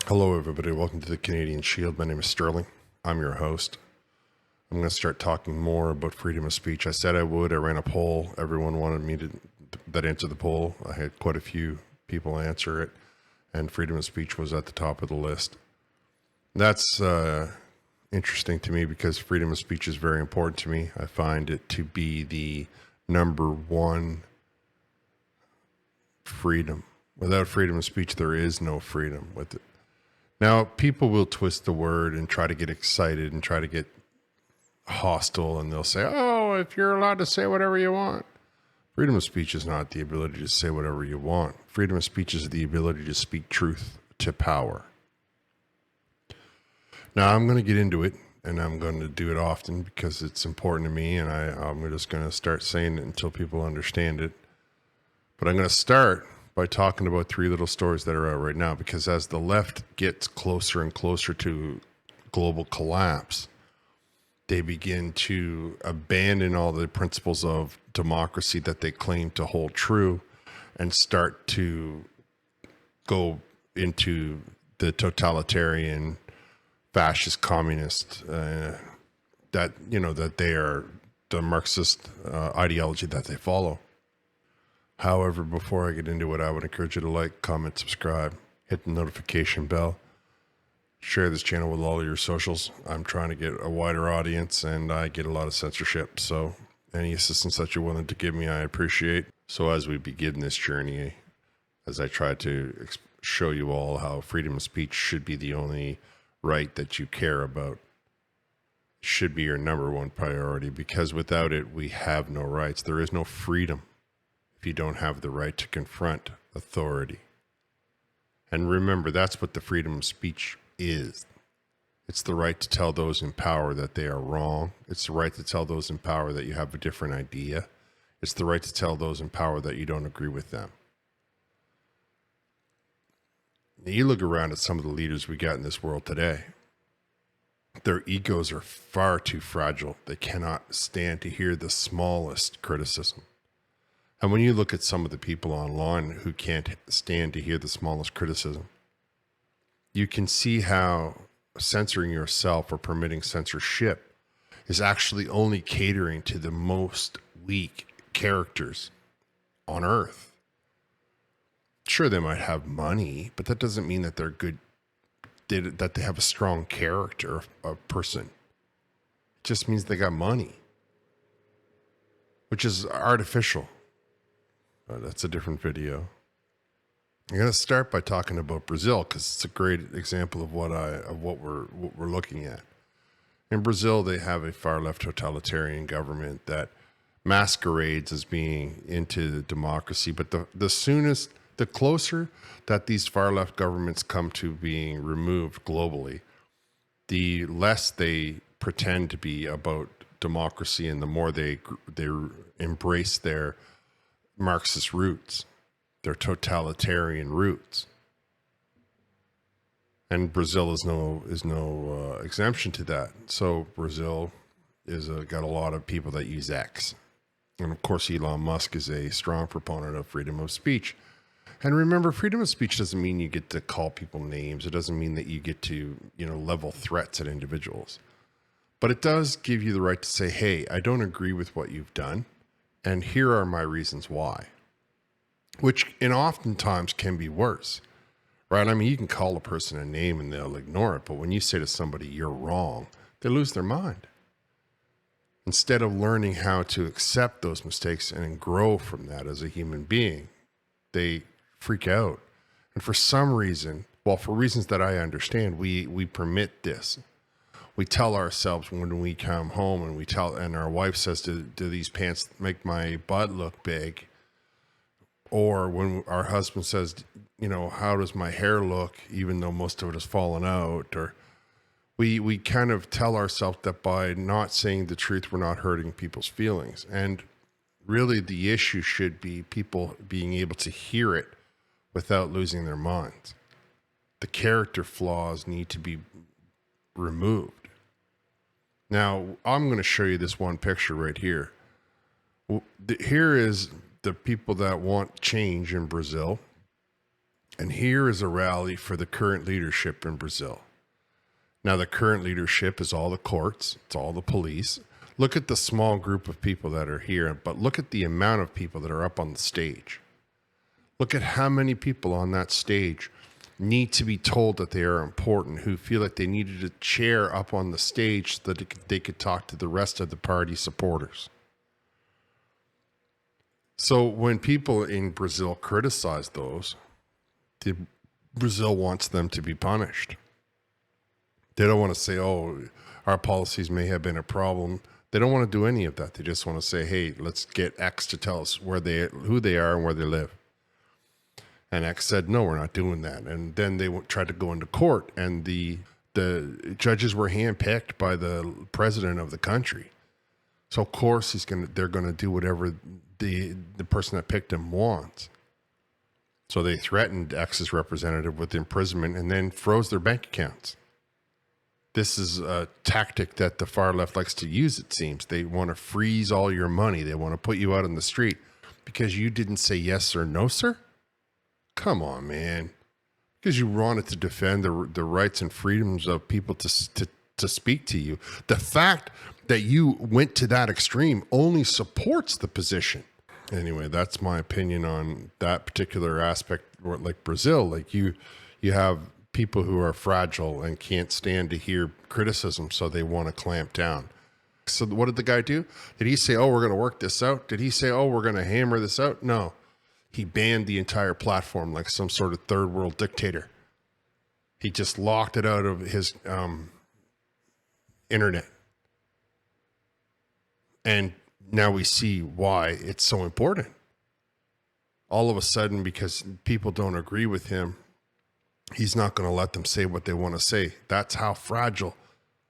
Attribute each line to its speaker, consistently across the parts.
Speaker 1: Hello, everybody. Welcome to the Canadian Shield. My name is Sterling. I'm your host. I'm going to start talking more about freedom of speech. I said I would. I ran a poll. Everyone wanted me to that answer the poll. I had quite a few people answer it, and freedom of speech was at the top of the list. That's interesting to me because freedom of speech is very important to me. I find it to be the number one freedom. Without freedom of speech, there is no freedom with it. Now, people will twist the word and try to get excited and try to get hostile, and they'll say, oh, if you're allowed to say whatever you want. Freedom of speech is not the ability to say whatever you want. Freedom of speech is the ability to speak truth to power. Now, I'm going to get into it, and I'm going to do it often because it's important to me, and I'm just going to start saying it until people understand it. But I'm going to start by talking about three little stories that are out right now, because as the left gets closer and closer to global collapse, they begin to abandon all the principles of democracy that they claim to hold true and start to go into the totalitarian, fascist, communist, that they are the Marxist ideology that they follow. However, before I get into it, I would encourage you to like, comment, subscribe, hit the notification bell, share this channel with all of your socials. I'm trying to get a wider audience, and I get a lot of censorship. So any assistance that you're willing to give me, I appreciate. So as we begin this journey, as I try to show you all how freedom of speech should be the only right that you care about, should be your number one priority, because without it, we have no rights. There is no freedom if you don't have the right to confront authority. And remember, that's what the freedom of speech is. It's the right to tell those in power that they are wrong. It's the right to tell those in power that you have a different idea. It's the right to tell those in power that you don't agree with them. Now, you look around at some of the leaders we got in this world today. Their egos are far too fragile. They cannot stand to hear the smallest criticism. And when you look at some of the people online who can't stand to hear the smallest criticism, you can see how censoring yourself or permitting censorship is actually only catering to the most weak characters on earth. Sure, they might have money, but that doesn't mean that they're good, that they have a strong character, a person. It just means they got money, which is artificial. That's a different video. I'm going to start by talking about Brazil because it's a great example of what we're looking at. In Brazil, they have a far left totalitarian government that masquerades as being into democracy, but the closer that these far left governments come to being removed globally, the less they pretend to be about democracy, and the more they embrace their Marxist roots, their totalitarian roots. And Brazil is no exemption to that. So Brazil is got a lot of people that use X. And of course, Elon Musk is a strong proponent of freedom of speech. And remember, freedom of speech doesn't mean you get to call people names. It doesn't mean that you get to, level threats at individuals. But it does give you the right to say, hey, I don't agree with what you've done, and here are my reasons why, which oftentimes can be worse, right? I mean, you can call a person a name and they'll ignore it, but when you say to somebody, you're wrong, they lose their mind. Instead of learning how to accept those mistakes and grow from that as a human being, they freak out. And for some reason, for reasons that I understand, we permit this. We tell ourselves when we come home and our wife says, do these pants make my butt look big? Or when our husband says, how does my hair look, even though most of it has fallen out? Or we kind of tell ourselves that by not saying the truth, we're not hurting people's feelings. And really the issue should be people being able to hear it without losing their minds. The character flaws need to be removed. Now, I'm going to show you this one picture right here. Here is the people that want change in Brazil. And here is a rally for the current leadership in Brazil. Now, the current leadership is all the courts, it's all the police. Look at the small group of people that are here, but look at the amount of people that are up on the stage. Look at how many people on that stage need to be told that they are important, who feel like they needed a chair up on the stage so that they could talk to the rest of the party supporters. So when people in Brazil criticize those, Brazil wants them to be punished. They don't want to say, oh, our policies may have been a problem. They don't want to do any of that. They just want to say, hey, let's get X to tell us who they are and where they live. And X said, no, we're not doing that. And then they tried to go into court, and the judges were handpicked by the president of the country. So of course they're going to do whatever the person that picked him wants. So they threatened X's representative with imprisonment and then froze their bank accounts. This is a tactic that the far left likes to use, it seems. They want to freeze all your money. They want to put you out on the street because you didn't say yes or no, sir? Come on, man. Because you wanted to defend the rights and freedoms of people to speak to you. The fact that you went to that extreme only supports the position. Anyway, that's my opinion on that particular aspect. Like Brazil, like you have people who are fragile and can't stand to hear criticism, so they want to clamp down. So what did the guy do? Did he say, oh, we're going to work this out? Did he say, oh, we're going to hammer this out? No. He banned the entire platform like some sort of third world dictator. He just locked it out of his internet. And now we see why it's so important. All of a sudden, because people don't agree with him, he's not going to let them say what they want to say. That's how fragile,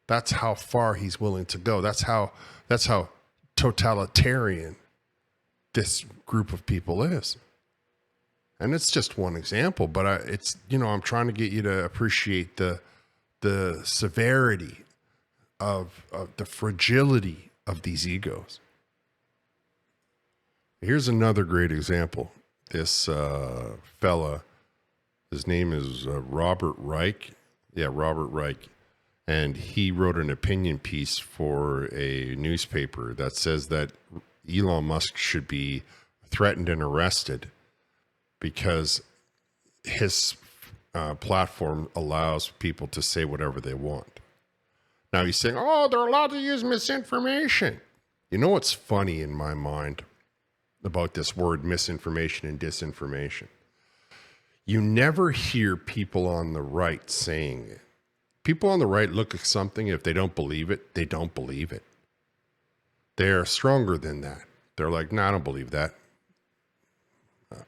Speaker 1: that's how far he's willing to go. That's how totalitarian this group of people is. And it's just one example, but I'm trying to get you to appreciate the severity of the fragility of these egos. Here's another great example. This fella, his name is Robert Reich. Yeah, Robert Reich. And he wrote an opinion piece for a newspaper that says that Elon Musk should be threatened and arrested because his platform allows people to say whatever they want. Now he's saying, oh, they're allowed to use misinformation. You know what's funny in my mind about this word misinformation and disinformation? You never hear people on the right saying it. People on the right look at something, if they don't believe it, they don't believe it. They're stronger than that. They're like, no, I don't believe that.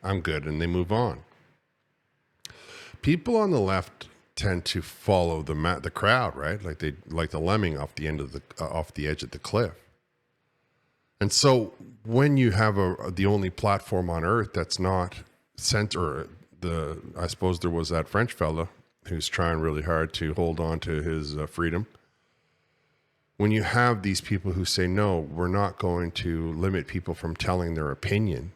Speaker 1: I'm good, and they move on. People on the left tend to follow the crowd, right? Like the lemming off the edge of the cliff. And so when you have the only platform on earth that's not I suppose there was that French fella who's trying really hard to hold on to his freedom. When you have these people who say, no, we're not going to limit people from telling their opinion,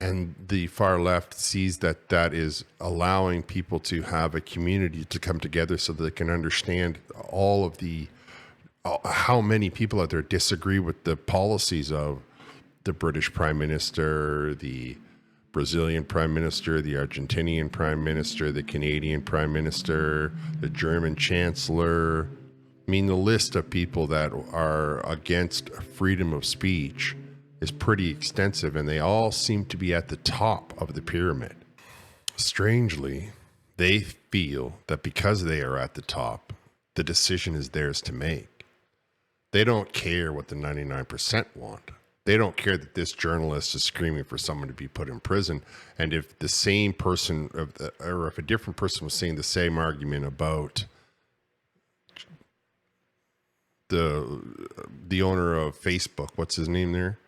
Speaker 1: and the far left sees that is allowing people to have a community to come together so that they can understand all of how many people out there disagree with the policies of the British Prime Minister, the Brazilian Prime Minister, the Argentinian Prime Minister, the Canadian Prime Minister, the German Chancellor. I mean, the list of people that are against freedom of speech is pretty extensive, and they all seem to be at the top of the pyramid. Strangely, they feel that because they are at the top, the decision is theirs to make. They don't care what the 99% want. They don't care that this journalist is screaming for someone to be put in prison. And if the same person, or if a different person was saying the same argument about the owner of Facebook, what's his name there?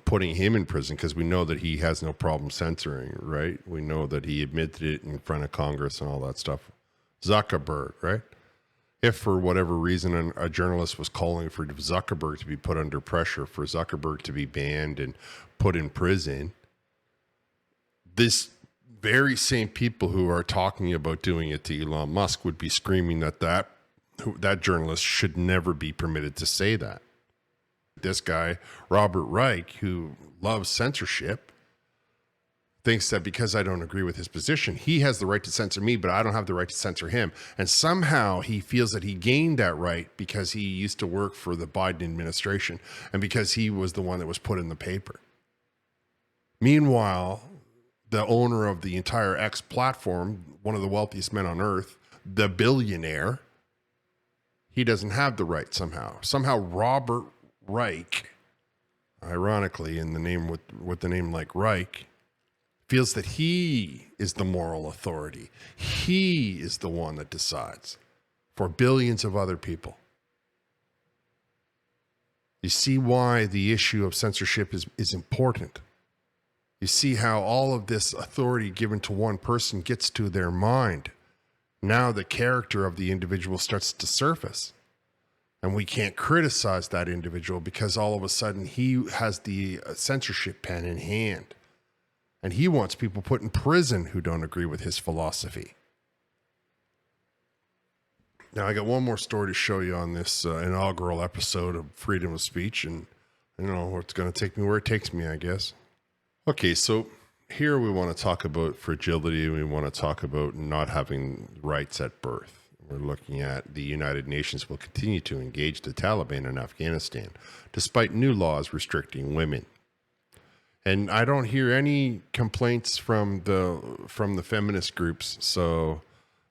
Speaker 1: Putting him in prison because we know that he has no problem censoring, right? We know that he admitted it in front of Congress and all that stuff. Zuckerberg, right? If for whatever reason a journalist was calling for Zuckerberg to be put under pressure, for Zuckerberg to be banned and put in prison, this very same people who are talking about doing it to Elon Musk would be screaming that journalist should never be permitted to say that. This guy, Robert Reich, who loves censorship, thinks that because I don't agree with his position, he has the right to censor me, but I don't have the right to censor him. And somehow he feels that he gained that right because he used to work for the Biden administration and because he was the one that was put in the paper. Meanwhile, the owner of the entire X platform, one of the wealthiest men on earth, the billionaire, he doesn't have the right somehow. Somehow Robert Reich, ironically, in the name with the name like Reich, feels that he is the moral authority. He is the one that decides for billions of other people. You see why the issue of censorship is important. You see how all of this authority given to one person gets to their mind. Now the character of the individual starts to surface. And we can't criticize that individual because all of a sudden he has the censorship pen in hand. And he wants people put in prison who don't agree with his philosophy. Now, I got one more story to show you on this inaugural episode of Freedom of Speech. And, it's going to take me where it takes me, I guess. Okay, so here we want to talk about fragility. We want to talk about not having rights at birth. We're looking at the United Nations will continue to engage the Taliban in Afghanistan, despite new laws restricting women. And I don't hear any complaints from the feminist groups, so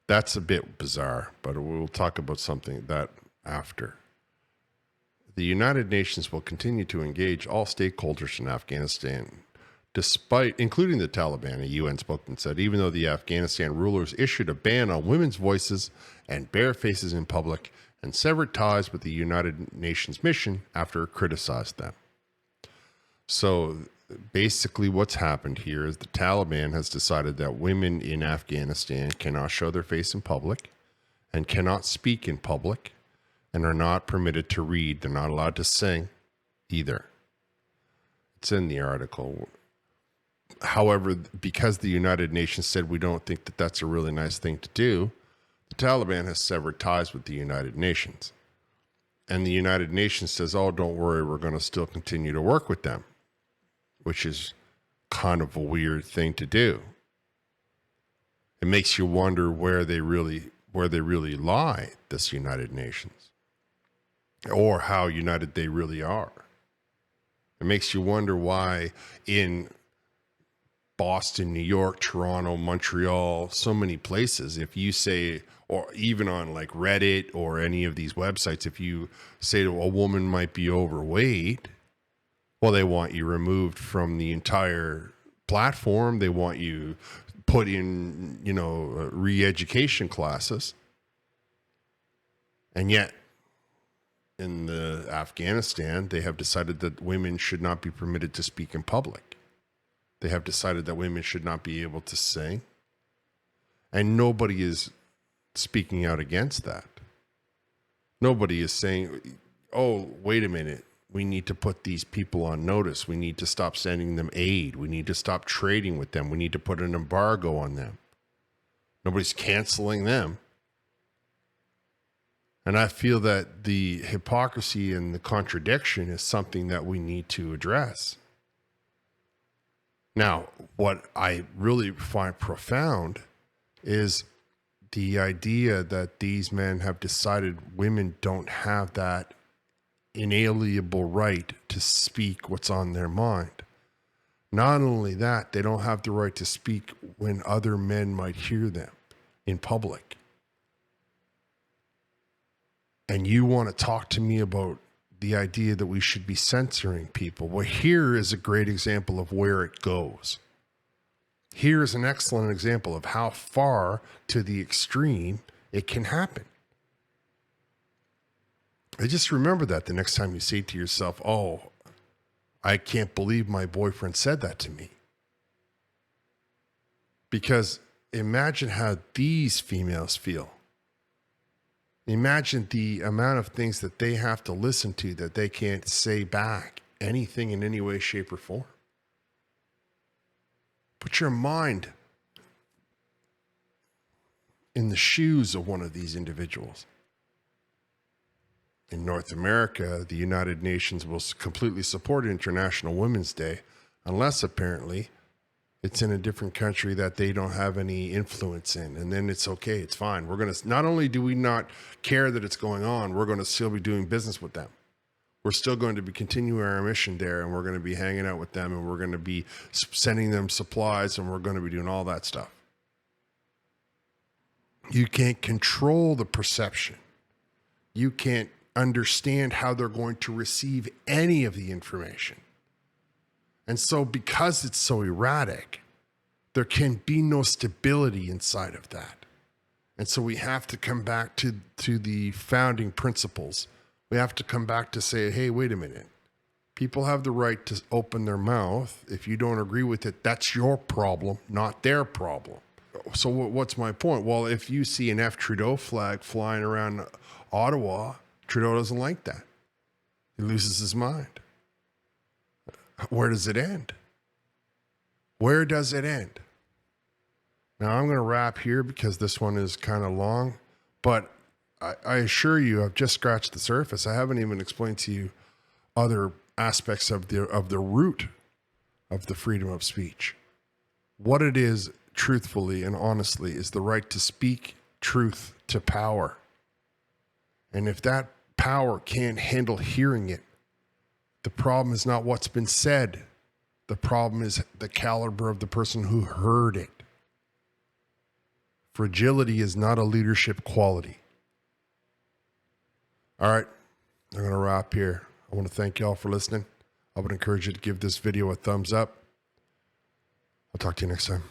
Speaker 1: that's a bit bizarre, but we'll talk about something that after. The United Nations will continue to engage all stakeholders in Afghanistan, including the Taliban, a UN spokesman said, even though the Afghanistan rulers issued a ban on women's voices and bare faces in public and severed ties with the United Nations mission after it criticized them. So basically what's happened here is the Taliban has decided that women in Afghanistan cannot show their face in public and cannot speak in public and are not permitted to read. They're not allowed to sing either. It's in the article. However, because the United Nations said we don't think that that's a really nice thing to do, the Taliban has severed ties with the United Nations. And the United Nations says, oh, don't worry, we're going to still continue to work with them, which is kind of a weird thing to do. It makes you wonder where they really lie, this United Nations, or how united they really are. It makes you wonder why in Boston, New York, Toronto, Montreal, so many places, if you say, or even on like Reddit or any of these websites, if you say a woman might be overweight, well, they want you removed from the entire platform. They want you put in, re-education classes. And yet, in Afghanistan, they have decided that women should not be permitted to speak in public. They have decided that women should not be able to sing. And nobody is speaking out against that. Nobody is saying, oh, wait a minute. We need to put these people on notice. We need to stop sending them aid. We need to stop trading with them. We need to put an embargo on them. Nobody's canceling them. And I feel that the hypocrisy and the contradiction is something that we need to address. Now, what I really find profound is the idea that these men have decided women don't have that inalienable right to speak what's on their mind. Not only that, they don't have the right to speak when other men might hear them in public. And you want to talk to me about the idea that we should be censoring people. Well, here is a great example of where it goes. Here is an excellent example of how far to the extreme it can happen. I just remember that the next time you say to yourself, oh, I can't believe my boyfriend said that to me. Because imagine how these females feel. Imagine the amount of things that they have to listen to that they can't say back anything in any way, shape, or form. Put your mind in the shoes of one of these individuals. In North America, the United Nations will completely support International Women's Day, unless apparently it's in a different country that they don't have any influence in. And then it's okay, it's fine. We're going to, not only do we not care that it's going on, we're going to still be doing business with them. We're still going to be continuing our mission there, and we're going to be hanging out with them, and we're going to be sending them supplies, and we're going to be doing all that stuff. You can't control the perception. You can't understand how they're going to receive any of the information. And so because it's so erratic, there can be no stability inside of that. And so we have to come back to the founding principles. We have to come back to say, hey, wait a minute. People have the right to open their mouth. If you don't agree with it, that's your problem, not their problem. So what's my point? Well, if you see an F. Trudeau flag flying around Ottawa, Trudeau doesn't like that. He loses his mind. Where does it end? Where does it end? Now, I'm going to wrap here because this one is kind of long, but I assure you I've just scratched the surface. I haven't even explained to you other aspects of the root of the freedom of speech. What it is, truthfully and honestly, is the right to speak truth to power. And if that power can't handle hearing it, the problem is not what's been said. The problem is the caliber of the person who heard it. Fragility is not a leadership quality. All right, I'm going to wrap here. I want to thank you all for listening. I would encourage you to give this video a thumbs up. I'll talk to you next time.